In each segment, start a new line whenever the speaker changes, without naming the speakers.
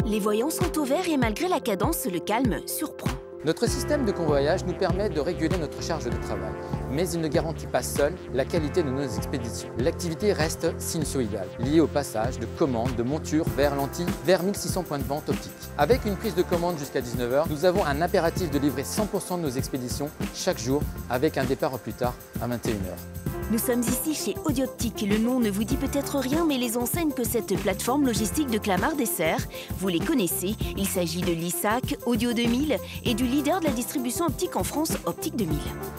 Les voyants sont au vert et malgré la cadence, le calme surprend.
Notre système de convoyage nous permet de réguler notre charge de travail, mais il ne garantit pas seul la qualité de nos expéditions. L'activité reste sinusoïdale, liée au passage de commandes, de montures vers lentilles, vers 1600 points de vente optiques. Avec une prise de commande jusqu'à 19 h, nous avons un impératif de livrer 100% de nos expéditions chaque jour, avec un départ au plus tard à 21 h.
Nous sommes ici chez Audioptique. Le nom ne vous dit peut-être rien, mais les enseignes que cette plateforme logistique de Clamart dessert, vous les connaissez. Il s'agit de l'ISAC, Audio 2000 et du leader de la distribution optique en France, Optique 2000.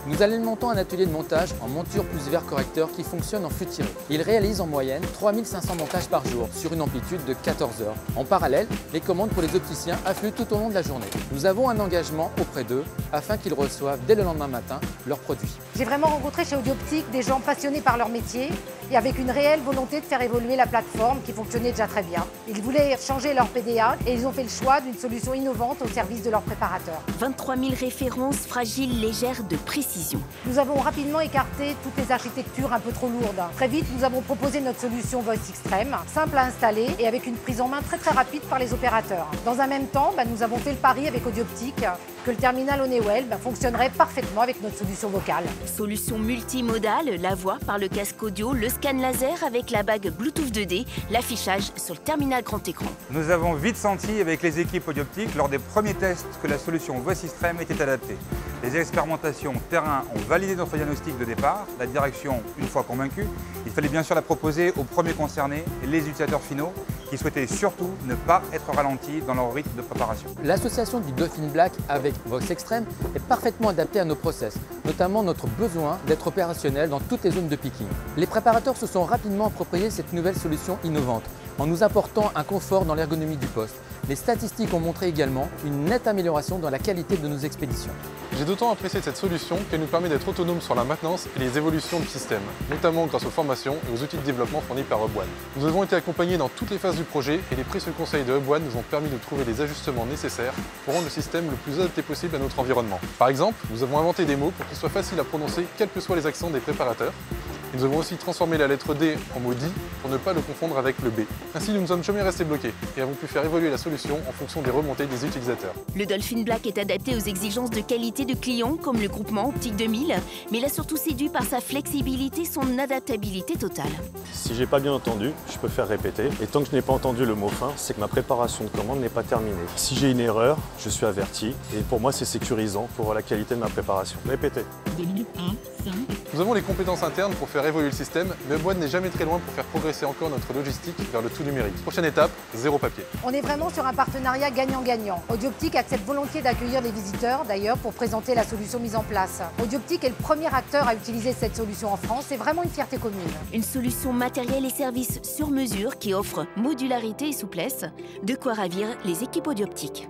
Nous alimentons un atelier de montage en monture plus verre correcteur qui fonctionne en flux tiré. Il réalise en moyenne 3500 montages par jour sur une amplitude de 14 heures. En parallèle, les commandes pour les opticiens affluent tout au long de la journée. Nous avons un engagement auprès d'eux afin qu'ils reçoivent dès le lendemain matin leurs produits.
J'ai vraiment rencontré chez Audioptique des gens passionnés par leur métier et avec une réelle volonté de faire évoluer la plateforme qui fonctionnait déjà très bien. Ils voulaient changer leur PDA et ils ont fait le choix d'une solution innovante au service de leurs préparateurs.
23 000 références fragiles, légères, de précision.
Nous avons rapidement écarté toutes les architectures un peu trop lourdes. Très vite, nous avons proposé notre solution Voice Extreme, simple à installer et avec une prise en main très rapide par les opérateurs. Dans un même temps, nous avons fait le pari avec Audioptique que le terminal Honeywell fonctionnerait parfaitement avec notre solution vocale.
Solution multimodale, la voix par le casque audio, le scan laser avec la bague Bluetooth 2D, l'affichage sur le terminal grand écran.
Nous avons vite senti avec les équipes Audioptique lors des premiers tests que la solution Voice Extreme était adaptée. Les expérimentations terrain ont validé notre diagnostic de départ, la direction une fois convaincue. Il fallait bien sûr la proposer aux premiers concernés, les utilisateurs finaux, qui souhaitaient surtout ne pas être ralentis dans leur rythme de préparation.
L'association du Dolphin Black avec Voice Extreme est parfaitement adaptée à nos process, notamment notre besoin d'être opérationnel dans toutes les zones de picking. Les préparateurs se sont rapidement appropriés cette nouvelle solution innovante en nous apportant un confort dans l'ergonomie du poste. Les statistiques ont montré également une nette amélioration dans la qualité de nos expéditions.
J'ai d'autant apprécié cette solution qu'elle nous permet d'être autonomes sur la maintenance et les évolutions du système, notamment grâce aux formations et aux outils de développement fournis par Hub One. Nous avons été accompagnés dans toutes les phases du projet et les précieux conseils de Hub One nous ont permis de trouver les ajustements nécessaires pour rendre le système le plus adapté possible à notre environnement. Par exemple, nous avons inventé des mots pour qu'ils soient faciles à prononcer quels que soient les accents des préparateurs. Nous avons aussi transformé la lettre D en mot DI pour ne pas le confondre avec le B. Ainsi, nous ne sommes jamais restés bloqués et avons pu faire évoluer la solution en fonction des remontées des utilisateurs.
Le Dolphin Black est adapté aux exigences de qualité de clients comme le groupement Optique 2000, mais il a surtout séduit par sa flexibilité, son adaptabilité totale.
Si j'ai pas bien entendu, je peux faire répéter. Et tant que je n'ai pas entendu le mot fin, c'est que ma préparation de commande n'est pas terminée. Si j'ai une erreur, je suis averti. Et pour moi, c'est sécurisant pour la qualité de ma préparation. Répétez.
Nous avons les compétences internes pour faire évoluer le système, mais Hub One n'est jamais très loin pour faire progresser encore notre logistique vers le tout numérique. Prochaine étape, zéro papier.
On est vraiment sur un partenariat gagnant-gagnant. Audioptique accepte volontiers d'accueillir les visiteurs, d'ailleurs, pour présenter la solution mise en place. Audioptique est le premier acteur à utiliser cette solution en France. C'est vraiment une fierté commune.
Une solution matériel et services sur mesure qui offre modularité et souplesse, de quoi ravir les équipes Audioptique.